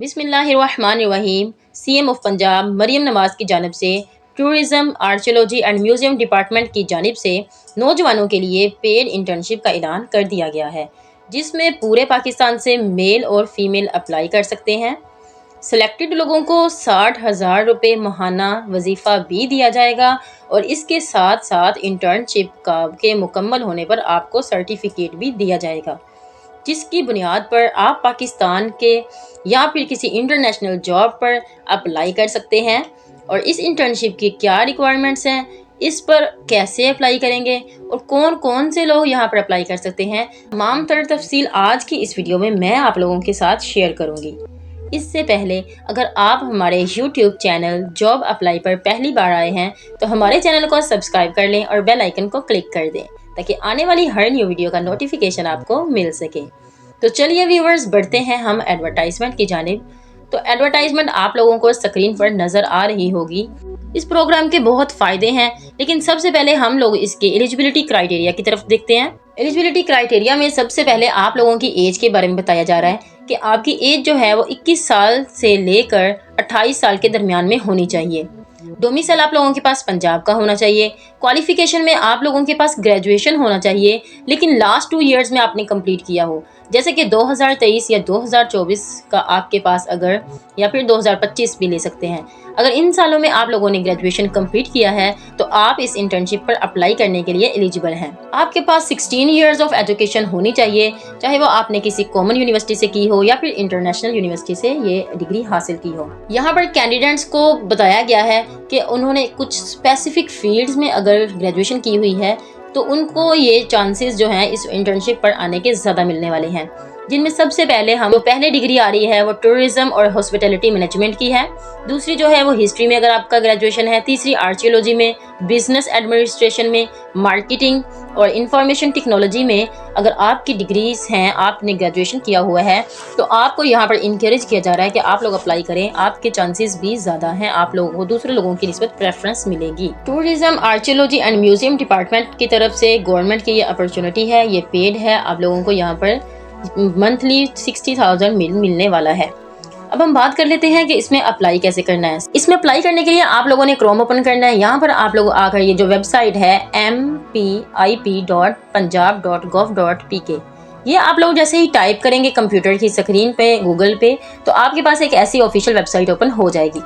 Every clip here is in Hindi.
बिस्मिल्लाहिर्रहमानिर्रहीम। सीएम ऑफ पंजाब मरियम नवाज़ की जानिब से tourism, archaeology and museum department की जानिब से नौजवानों के लिए पेड इंटर्नशिप का ऐलान कर दिया गया है, जिसमें पूरे पाकिस्तान से मेल और फीमेल अप्लाई कर सकते हैं। सिलेक्टेड लोगों को 60,000 रुपये माहाना वजीफ़ा भी दिया जाएगा और इसके साथ साथ इंटर्नशिप के मुकम्मल होने पर आपको सर्टिफिकेट भी दिया जाएगा, जिसकी बुनियाद पर आप पाकिस्तान के या फिर किसी इंटरनेशनल जॉब पर अप्लाई कर सकते हैं। और इस इंटर्नशिप की क्या रिक्वायरमेंट्स हैं, इस पर कैसे अप्लाई करेंगे और कौन कौन से लोग यहाँ पर अप्लाई कर सकते हैं, तमाम तर तफसील आज की इस वीडियो में मैं आप लोगों के साथ शेयर करूँगी। इससे पहले अगर आप हमारे YouTube चैनल जॉब अप्लाई पर पहली बार आए हैं तो हमारे चैनल को सब्सक्राइब कर लें और बेल आइकन को क्लिक कर दें ताकि आने वाली हर न्यू वीडियो का नोटिफिकेशन आपको मिल सके। तो चलिए व्यूवर्स, बढ़ते हैं हम एडवर्टाइजमेंट की जानिब। तो एडवर्टाइजमेंट आप लोगों को स्क्रीन पर नज़र आ रही होगी। इस प्रोग्राम के बहुत फ़ायदे हैं, लेकिन सबसे पहले हम लोग इसके एलिजिबिलिटी क्राइटेरिया की तरफ देखते हैं। एलिजिबिलिटी क्राइटेरिया में सबसे पहले आप लोगों की एज के बारे में बताया जा रहा है कि आपकी एज जो है वो 21 साल से लेकर 28 साल के दरमियान में होनी चाहिए। डोमिसाइल आप लोगों के पास पंजाब का होना चाहिए। क्वालिफिकेशन में आप लोगों के पास ग्रेजुएशन होना चाहिए, लेकिन लास्ट 2 इयर्स में आपने कंप्लीट किया हो, जैसे कि 2023 या 2024 का आपके पास अगर, या फिर 2025 भी ले सकते हैं। अगर इन सालों में आप लोगों ने ग्रेजुएशन कंप्लीट किया है तो आप इस इंटर्नशिप पर अप्लाई करने के लिए एलिजिबल हैं। आपके पास 16 इयर्स ऑफ एजुकेशन होनी चाहिए, चाहे वो आपने किसी कॉमन यूनिवर्सिटी से की हो या फिर इंटरनेशनल यूनिवर्सिटी से ये डिग्री हासिल की हो। यहाँ पर कैंडिडेट्स को बताया गया है कि उन्होंने कुछ स्पेसिफिक फील्ड्स में अगर ग्रेजुएशन की हुई है तो उनको ये चांसेस जो हैं इस इंटर्नशिप पर आने के ज़्यादा मिलने वाले हैं, जिनमें सबसे पहले हम पहले डिग्री आ रही है वो टूरिज्म और हॉस्पिटैलिटी मैनेजमेंट की है। दूसरी जो है वो हिस्ट्री में अगर आपका ग्रेजुएशन है। तीसरी आर्कियोलॉजी में, बिजनेस एडमिनिस्ट्रेशन में, मार्केटिंग और इंफॉर्मेशन टेक्नोलॉजी में अगर आपकी डिग्रीज हैं, आपने ग्रेजुएशन किया हुआ है, तो आपको यहाँ पर इनकरेज किया जा रहा है कि आप लोग अप्लाई करें। आपके चांसेस भी ज़्यादा हैं, आप लोगों को दूसरे लोगों की निस्बत प्रेफरेंस मिलेगी। Tourism, archaeology and museum department की तरफ से गवर्नमेंट की ये अपॉर्चुनिटी है, ये पेड है। आप लोगों को यहाँ पर मंथली 60,000 मिलने वाला है। अब हम बात कर लेते हैं कि इसमें अप्लाई कैसे करना है। इसमें अप्लाई करने के लिए आप लोगों ने क्रोम ओपन करना है। यहाँ पर आप लोग आकर ये जो वेबसाइट है mpip.punjab.gov.pk, ये आप लोग जैसे ही टाइप करेंगे कंप्यूटर की स्क्रीन पे, गूगल पे, तो आपके पास एक ऐसी ऑफिशियल वेबसाइट ओपन हो जाएगी।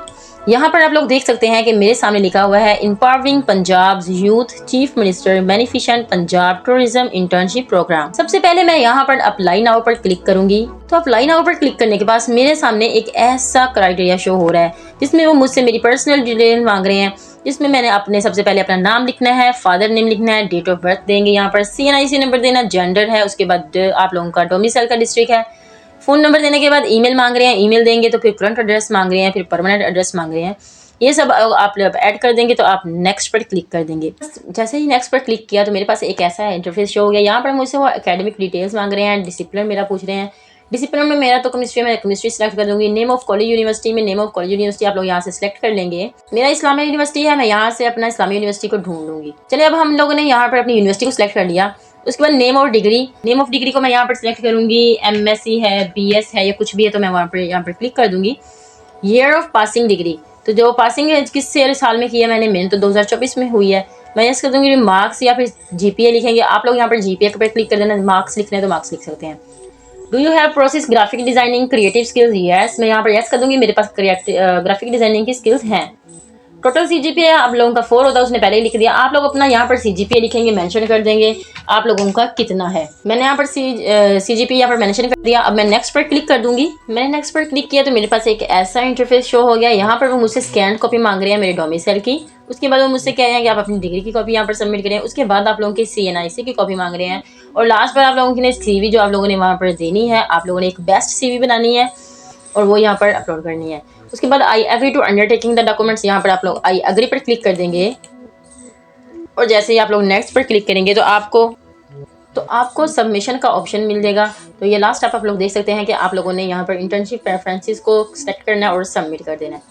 यहाँ पर आप लोग देख सकते हैं कि मेरे सामने लिखा हुआ है empowering Punjab youth chief minister beneficent Punjab tourism internship programme. सबसे पहले मैं यहाँ पर अप्लाई नाउ पर क्लिक करूंगी। तो अप्लाई नाउ पर क्लिक करने के बाद मेरे सामने एक ऐसा क्राइटेरिया शो हो रहा है जिसमें वो मुझसे मेरी पर्सनल डिटेल मांग रहे हैं, जिसमें मैंने अपने सबसे पहले अपना नाम लिखना है, फादर नेम लिखना है, डेट ऑफ बर्थ देंगे, यहाँ पर CNIC नंबर देना, जेंडर है, उसके बाद आप लोगों का डोमिसाइल का डिस्ट्रिक्ट है, फ़ोन नंबर देने के बाद ईमेल मांग रहे हैं, ईमेल देंगे तो फिर करंट एड्रेस मांग रहे हैं, फिर परमानेंट एड्रेस मांग रहे हैं। ये सब आप ऐड कर देंगे तो आप नेक्स्ट पर क्लिक कर देंगे। जैसे ही नेक्स्ट पर क्लिक किया तो मेरे पास एक ऐसा इंटरफेस शो हो गया। यहाँ पर मुझसे वो एकेडमिक डिटेल्स मांग रहे हैं, डिसिप्लिन मेरा पूछ रहे हैं। डिसिप्लिन में मेरा तो केमिस्ट्री, मैं केमिस्ट्री सेलेक्ट कर दूंगी। नेम ऑफ कॉलेज यूनिवर्सिटी में नेम ऑफ कॉलेज यूनिवर्सिटी आप लोग यहाँ से सिलेक्ट कर लेंगे। मेरा इस्लामिया यूनिवर्सिटी है, मैं यहाँ से अपना इस्लामिया यूनिवर्सिटी को ढूंढ लूंगी। चलिए, अब हम लोगों ने यहाँ पर अपनी यूनिवर्सिटी को सिलेक्ट कर लिया। उसके बाद नेम ऑफ डिग्री को मैं यहाँ पर सिलेक्ट करूंगी। MSc है, BS है या कुछ भी है तो मैं यहाँ पर क्लिक कर दूंगी। ईयर ऑफ पासिंग डिग्री, तो जो पासिंग है किस साल में की है मैंने तो 2024 में हुई है। मैं यस कर दूंगी। मार्क्स या फिर GPA लिखेंगे आप लोग, यहाँ पर GPA पर क्लिक कर देना। मार्क्स लिखने हैं तो मार्क्स लिख सकते हैं। Do you have process graphic designing creative skills, yes, मैं यहाँ पर यस कर दूंगी। मेरे पास ग्राफिक डिजाइनिंग की स्किल्स हैं। टोटल CGPA आप लोगों का 4 होता है, उसने पहले ही लिख दिया। आप लोग अपना यहाँ पर CGPA लिखेंगे, मेंशन कर देंगे आप लोगों का कितना है। मैंने यहाँ पर CGPA यहाँ पर मेंशन कर दिया। अब मैं नेक्स्ट पर क्लिक कर दूंगी। मैंने नेक्स्ट पर क्लिक किया तो मेरे पास एक ऐसा इंटरफेस शो हो गया। यहाँ पर वो मुझसे स्कैन कॉपी मांग रहे हैं मेरे डोमिसाइल की। उसके बाद वो मुझसे कह रहे हैं कि आप अपनी डिग्री की कॉपी यहाँ पर सबमिट करें। उसके बाद आप लोगों की CNIC की कॉपी मांग रहे हैं। और लास्ट पर आप लोगों की CV जो आप लोगों ने वहाँ पर देनी है, आप लोगों ने एक बेस्ट CV बनानी है और वो यहाँ पर अपलोड करनी है। उसके बाद I agree to undertaking the documents, यहाँ पर आप लोग आई एग्री पर क्लिक कर देंगे। और जैसे ही आप लोग नेक्स्ट पर क्लिक करेंगे तो आपको सबमिशन का ऑप्शन मिल जाएगा। तो ये लास्ट आप लोग देख सकते हैं कि आप लोगों ने यहाँ पर इंटर्नशिप प्रेफरेंसेस को सेलेक्ट करना है और सबमिट कर देना है।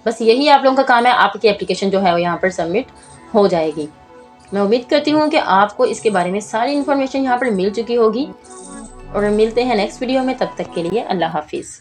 बस यही आप लोगों का काम है। आपकी एप्लीकेशन जो है वो यहाँ पर सबमिट हो जाएगी। मैं उम्मीद करती हूँ कि आपको इसके बारे में सारी इन्फॉर्मेशन यहाँ पर मिल चुकी होगी। और मिलते हैं नेक्स्ट वीडियो में, तब तक के लिए अल्लाह हाफिज़।